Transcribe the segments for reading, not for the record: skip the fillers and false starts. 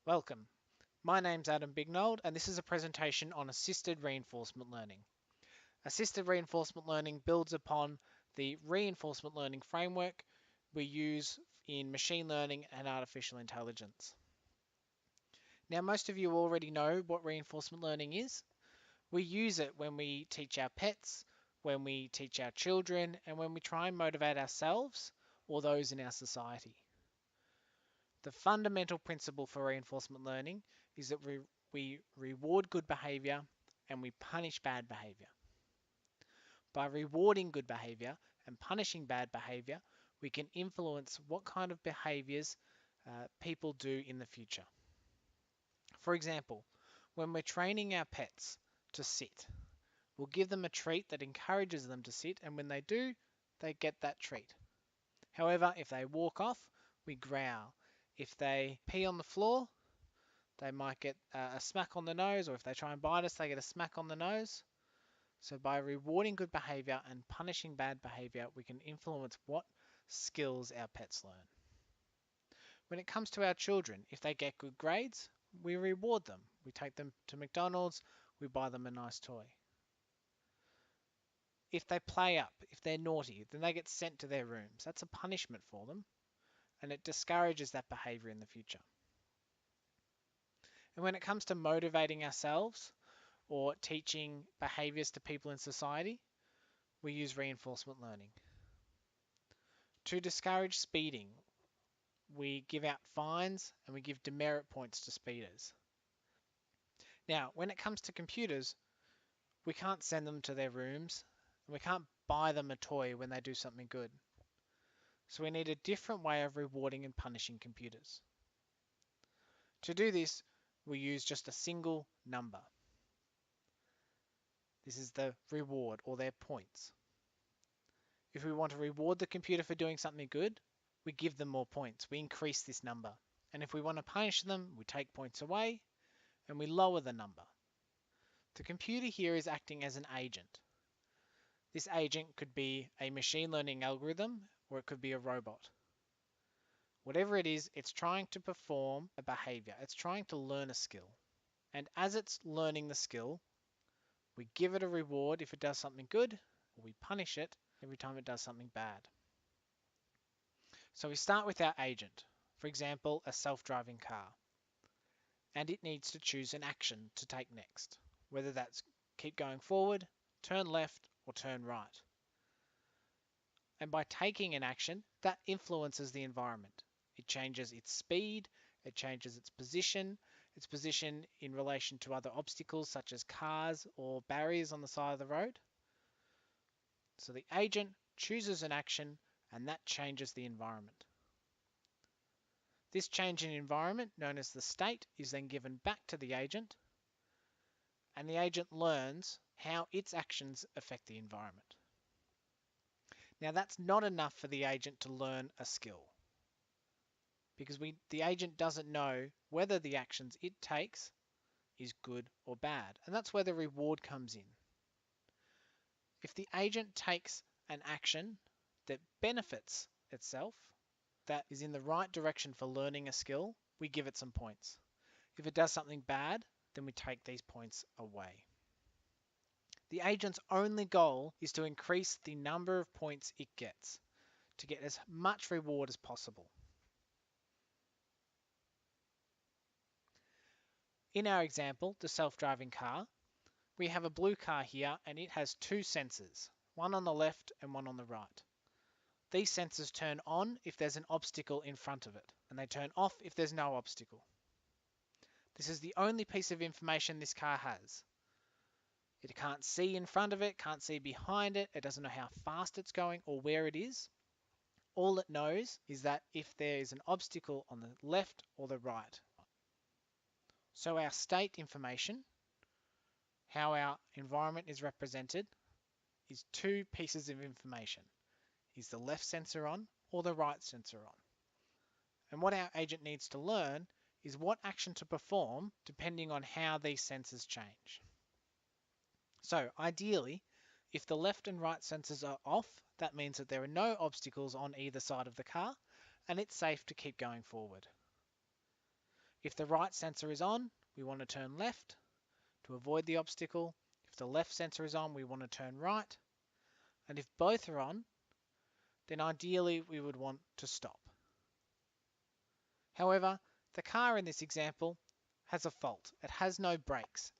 Welcome. My name's Adam Bignold and this is a presentation on assisted reinforcement learning. Assisted reinforcement learning builds upon the reinforcement learning framework we use in machine learning and artificial intelligence. Now, most of you already know what reinforcement learning is. We use it when we teach our pets, when we teach our children, and when we try and motivate ourselves or those in our society. The fundamental principle for reinforcement learning is that we reward good behavior and we punish bad behavior. By rewarding good behavior and punishing bad behavior, we can influence what kind of behaviors people do in the future. For example, when we're training our pets to sit, we'll give them a treat that encourages them to sit, and when they do, they get that treat. However, if they walk off, we growl. If they pee on the floor, they might get a smack on the nose, or if they try and bite us, they get a smack on the nose. So by rewarding good behavior and punishing bad behavior, we can influence what skills our pets learn. When it comes to our children, if they get good grades, we reward them. We take them to McDonald's, we buy them a nice toy. If they play up, if they're naughty, then they get sent to their rooms. That's a punishment for them, and it discourages that behavior in the future. And when it comes to motivating ourselves or teaching behaviors to people in society, we use reinforcement learning. To discourage speeding, we give out fines and we give demerit points to speeders. Now, when it comes to computers, we can't send them to their rooms and we can't buy them a toy when they do something good. So we need a different way of rewarding and punishing computers. To do this, we use just a single number. This is the reward, or their points. If we want to reward the computer for doing something good, we give them more points. We increase this number. And if we want to punish them, we take points away and we lower the number. The computer here is acting as an agent. This agent could be a machine learning algorithm or it could be a robot. Whatever it is, it's trying to perform a behavior. It's trying to learn a skill. And as it's learning the skill, we give it a reward if it does something good, or we punish it every time it does something bad. So we start with our agent, for example, a self-driving car. And it needs to choose an action to take next, whether that's keep going forward, turn left, or turn right. And by taking an action, that influences the environment. It changes its speed, it changes its position in relation to other obstacles such as cars or barriers on the side of the road. So the agent chooses an action and that changes the environment. This change in environment, known as the state, is then given back to the agent, and the agent learns how its actions affect the environment. Now that's not enough for the agent to learn a skill, because the agent doesn't know whether the actions it takes is good or bad, and that's where the reward comes in. If the agent takes an action that benefits itself, that is in the right direction for learning a skill, we give it some points. If it does something bad, then we take these points away. The agent's only goal is to increase the number of points it gets, to get as much reward as possible. In our example, the self-driving car, we have a blue car here and it has two sensors, one on the left and one on the right. These sensors turn on if there's an obstacle in front of it, and they turn off if there's no obstacle. This is the only piece of information this car has. It can't see in front of it, can't see behind it, it doesn't know how fast it's going or where it is. All it knows is that if there is an obstacle on the left or the right. So our state information, how our environment is represented, is two pieces of information. Is the left sensor on or the right sensor on? And what our agent needs to learn is what action to perform depending on how these sensors change. So ideally, if the left and right sensors are off, that means that there are no obstacles on either side of the car and it's safe to keep going forward. If the right sensor is on, we want to turn left to avoid the obstacle. If the left sensor is on, we want to turn right. And if both are on, then ideally we would want to stop. However, the car in this example has a fault. It has no brakes.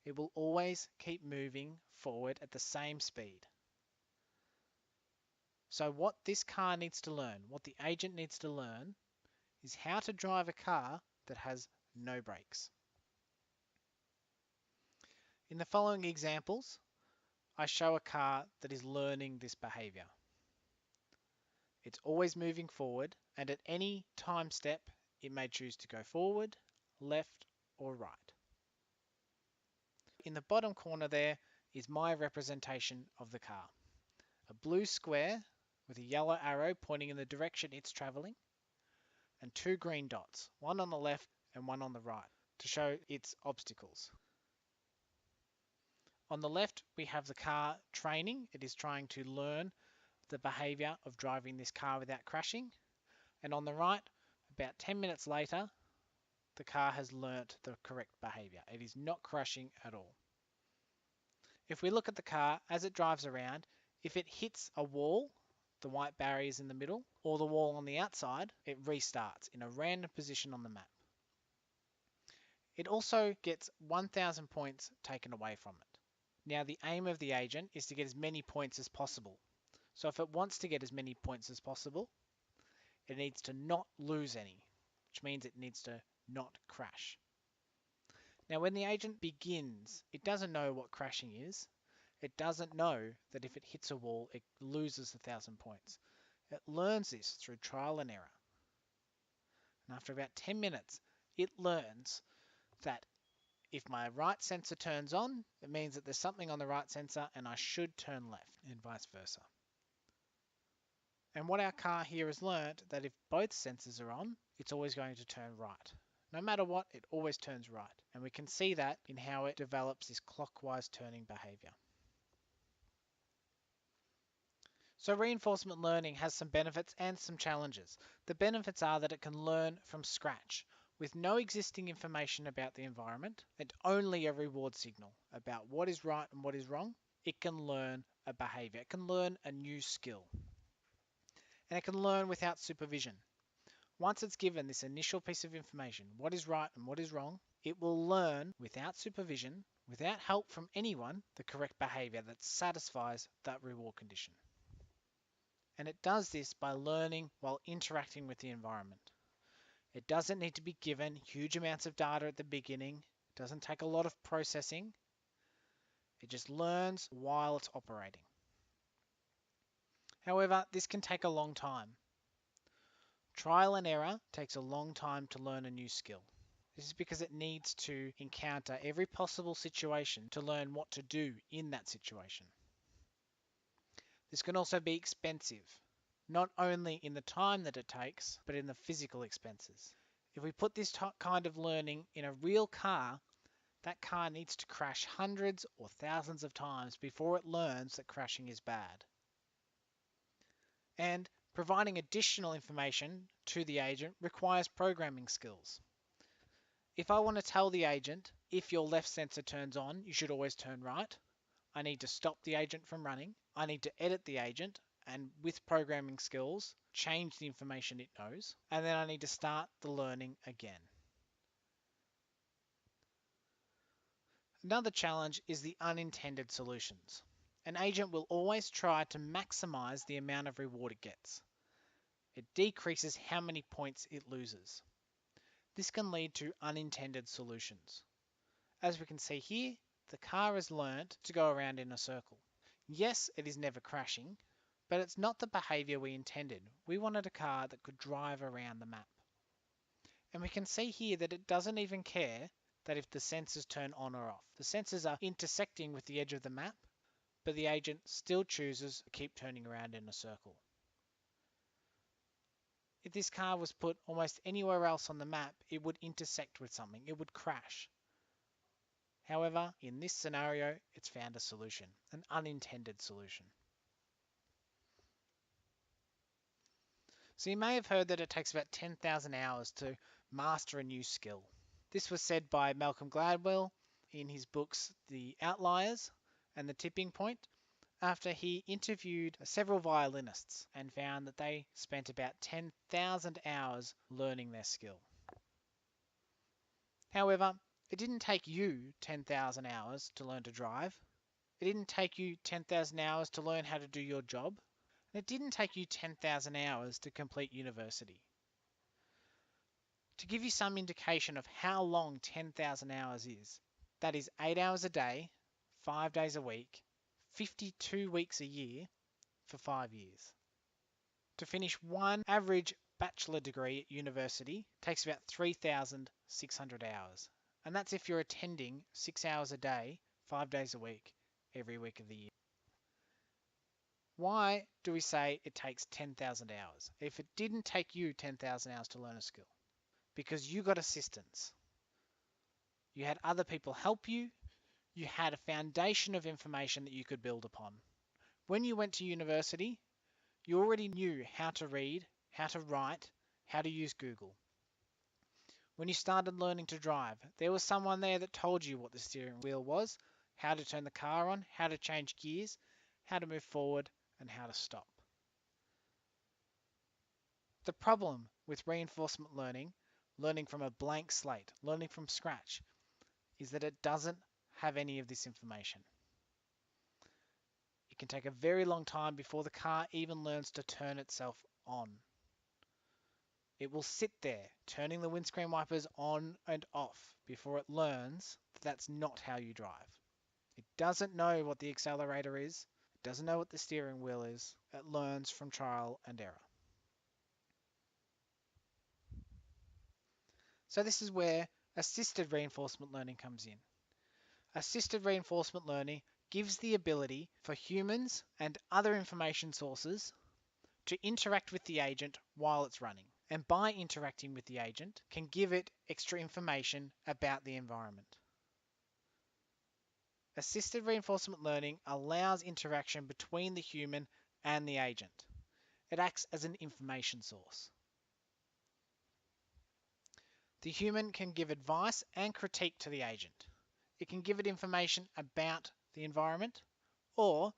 It will always keep moving forward at the same speed. So what this car needs to learn, what the agent needs to learn, is how to drive a car that has no brakes. In the following examples, I show a car that is learning this behavior. It's always moving forward, and at any time step, it may choose to go forward, left, or right. In the bottom corner there is my representation of the car. A blue square with a yellow arrow pointing in the direction it's traveling, and two green dots, one on the left and one on the right, to show its obstacles. On the left, we have the car training. It is trying to learn the behavior of driving this car without crashing. And on the right, about 10 minutes later, the car has learnt the correct behavior. It is not crashing at all. If we look at the car as it drives around, if it hits a wall, the white barriers in the middle, or the wall on the outside, it restarts in a random position on the map. It also gets 1,000 points taken away from it. Now the aim of the agent is to get as many points as possible. So if it wants to get as many points as possible, it needs to not lose any, which means it needs to not crash. Now when the agent begins, it doesn't know what crashing is. It doesn't know that if it hits a wall, it loses 1,000 points. It learns this through trial and error. And after about 10 minutes, it learns that if my right sensor turns on, it means that there's something on the right sensor and I should turn left, and vice versa. And what our car here has learnt, that if both sensors are on, it's always going to turn right. No matter what, it always turns right. And we can see that in how it develops this clockwise turning behavior. So reinforcement learning has some benefits and some challenges. The benefits are that it can learn from scratch with no existing information about the environment and only a reward signal about what is right and what is wrong. It can learn a behavior. It can learn a new skill. And it can learn without supervision. Once it's given this initial piece of information, what is right and what is wrong, it will learn without supervision, without help from anyone, the correct behavior that satisfies that reward condition. And it does this by learning while interacting with the environment. It doesn't need to be given huge amounts of data at the beginning. It doesn't take a lot of processing. It just learns while it's operating. However, this can take a long time. Trial and error takes a long time to learn a new skill. This is because it needs to encounter every possible situation to learn what to do in that situation. This can also be expensive, not only in the time that it takes, but in the physical expenses. If we put this kind of learning in a real car, that car needs to crash hundreds or thousands of times before it learns that crashing is bad. And providing additional information to the agent requires programming skills. If I want to tell the agent, if your left sensor turns on, you should always turn right, I need to stop the agent from running. I need to edit the agent and with programming skills, change the information it knows. And then I need to start the learning again. Another challenge is the unintended solutions. An agent will always try to maximize the amount of reward it gets. It decreases how many points it loses. This can lead to unintended solutions. As we can see here, the car has learnt to go around in a circle. Yes, it is never crashing, but it's not the behavior we intended. We wanted a car that could drive around the map. And we can see here that it doesn't even care that if the sensors turn on or off. The sensors are intersecting with the edge of the map, but the agent still chooses to keep turning around in a circle. If this car was put almost anywhere else on the map, it would intersect with something. It would crash. However, in this scenario, it's found a solution, an unintended solution. So you may have heard that it takes about 10,000 hours to master a new skill. This was said by Malcolm Gladwell in his books The Outliers and The Tipping Point, after he interviewed several violinists and found that they spent about 10,000 hours learning their skill. However, it didn't take you 10,000 hours to learn to drive. It didn't take you 10,000 hours to learn how to do your job. And it didn't take you 10,000 hours to complete university. To give you some indication of how long 10,000 hours is, that is 8 hours a day, 5 days a week, 52 weeks a year for 5 years. To finish one average bachelor degree at university takes about 3,600 hours. And that's if you're attending 6 hours a day, 5 days a week, every week of the year. Why do we say it takes 10,000 hours if it didn't take you 10,000 hours to learn a skill? Because you got assistance. You had other people help you. You had a foundation of information that you could build upon. When you went to university, you already knew how to read, how to write, how to use Google. When you started learning to drive, there was someone there that told you what the steering wheel was, how to turn the car on, how to change gears, how to move forward, and how to stop. The problem with reinforcement learning, learning from a blank slate, learning from scratch, is that it doesn't have any of this information. It can take a very long time before the car even learns to turn itself on. It will sit there, turning the windscreen wipers on and off before it learns that that's not how you drive. It doesn't know what the accelerator is. It doesn't know what the steering wheel is. It learns from trial and error. So this is where assisted reinforcement learning comes in. Assisted reinforcement learning gives the ability for humans and other information sources to interact with the agent while it's running. And by interacting with the agent, can give it extra information about the environment. Assisted reinforcement learning allows interaction between the human and the agent. It acts as an information source. The human can give advice and critique to the agent. It can give it information about the environment, or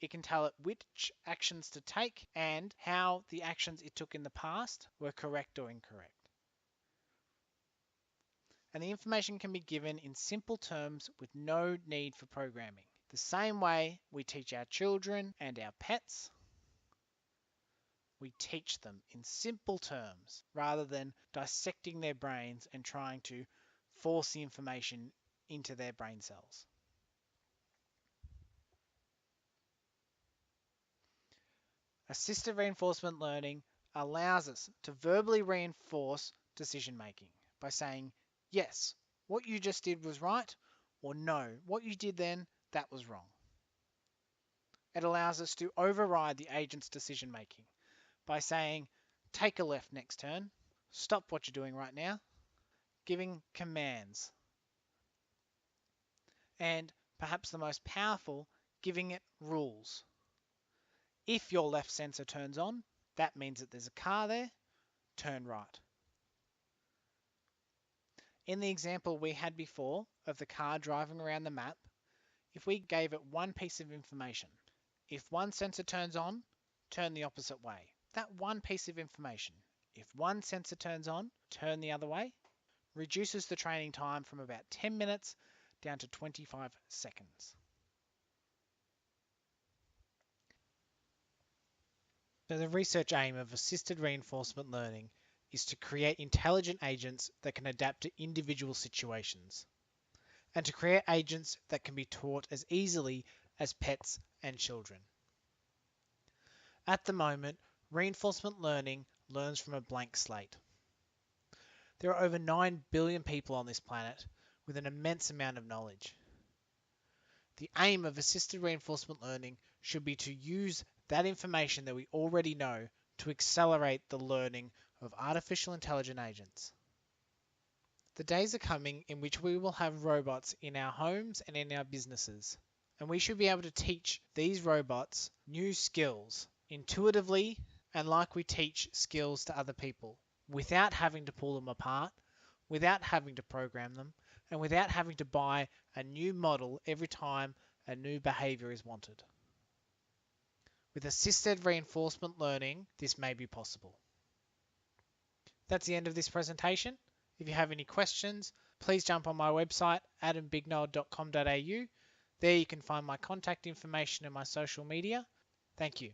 it can tell it which actions to take and how the actions it took in the past were correct or incorrect. And the information can be given in simple terms with no need for programming. The same way we teach our children and our pets, we teach them in simple terms rather than dissecting their brains and trying to force the information into their brain cells. Assistive reinforcement learning allows us to verbally reinforce decision making by saying, yes, what you just did was right, or no, what you did then, that was wrong. It allows us to override the agent's decision making by saying, take a left next turn, stop what you're doing right now, giving commands. And perhaps the most powerful, giving it rules. If your left sensor turns on, that means that there's a car there, turn right. In the example we had before of the car driving around the map, if we gave it one piece of information, if one sensor turns on, turn the opposite way. That one piece of information, if one sensor turns on, turn the other way, reduces the training time from about 10 minutes down to 25 seconds. So the research aim of assisted reinforcement learning is to create intelligent agents that can adapt to individual situations, and to create agents that can be taught as easily as pets and children. At the moment, reinforcement learning learns from a blank slate. There are over 9 billion people on this planet with an immense amount of knowledge. The aim of assisted reinforcement learning should be to use that information that we already know to accelerate the learning of artificial intelligent agents. The days are coming in which we will have robots in our homes and in our businesses, and we should be able to teach these robots new skills intuitively and like we teach skills to other people. without having to pull them apart, without having to program them, and without having to buy a new model every time a new behavior is wanted. With assisted reinforcement learning, this may be possible. That's the end of this presentation. If you have any questions, please jump on my website, adambignold.com.au. There you can find my contact information and my social media. Thank you.